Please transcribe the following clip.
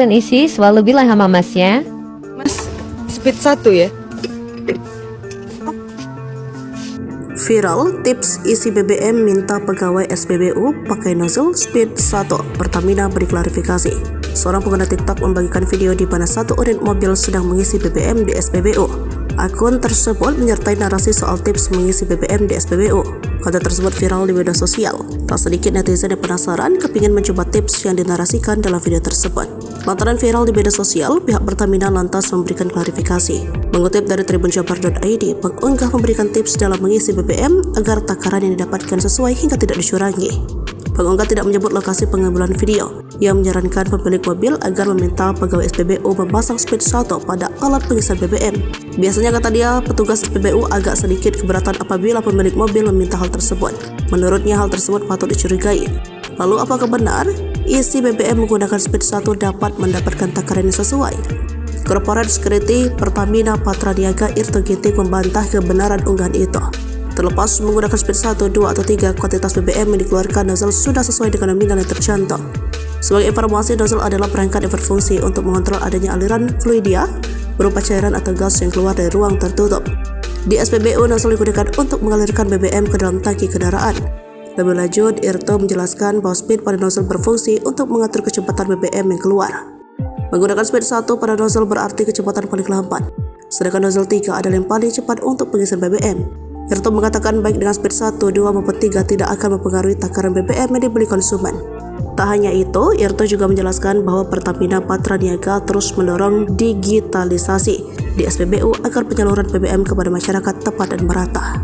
kalian isi selalu bilang sama masnya. Mas, speed 1 ya? Viral tips isi BBM minta pegawai SPBU pakai nozzle speed 1. Pertamina beri klarifikasi. Seorang pengguna TikTok membagikan video di mana satu unit mobil sedang mengisi BBM di SPBU. Akun tersebut menyertai narasi soal tips mengisi BBM di SPBU. Konten tersebut viral di media sosial. Tak sedikit netizen yang penasaran kepingin mencoba tips yang dinarasikan dalam video tersebut. Lantaran viral di media sosial, pihak Pertamina lantas memberikan klarifikasi. Mengutip dari tribunjabar.id, pengunggah memberikan tips dalam mengisi BBM agar takaran yang didapatkan sesuai hingga tidak dicurangi. Pengunggah tidak menyebut lokasi pengambilan video. Ia menyarankan pemilik mobil agar meminta pegawai SPBU memasang speed 1 pada alat pengisian BBM. Biasanya, kata dia, petugas SPBU agak sedikit keberatan apabila pemilik mobil meminta hal tersebut. Menurutnya hal tersebut patut dicurigai. Lalu apakah benar isi BBM menggunakan speed 1 dapat mendapatkan takaran yang sesuai? Korporat Security Pertamina Patra Niaga Irto Ginting membantah kebenaran unggahan itu. Terlepas menggunakan speed 1, 2, atau 3, kuantitas BBM yang dikeluarkan nozzle sudah sesuai dengan nominal yang tercantum. Sebagai informasi, nozzle adalah perangkat yang berfungsi untuk mengontrol adanya aliran fluidia berupa cairan atau gas yang keluar dari ruang tertutup. Di SPBU, nozzle digunakan untuk mengalirkan BBM ke dalam tangki kendaraan. Lebih lanjut, Irto menjelaskan bahwa speed pada nozzle berfungsi untuk mengatur kecepatan BBM yang keluar. Menggunakan speed 1 pada nozzle berarti kecepatan paling lambat, sedangkan nozzle 3 adalah yang paling cepat untuk pengisian BBM. Irto mengatakan baik dengan speed 1, 2, maupun 3 tidak akan mempengaruhi takaran BBM yang dibeli konsumen. Tak hanya itu, Irto juga menjelaskan bahwa Pertamina Patra Niaga terus mendorong digitalisasi di SPBU agar penyaluran BBM kepada masyarakat tepat dan merata.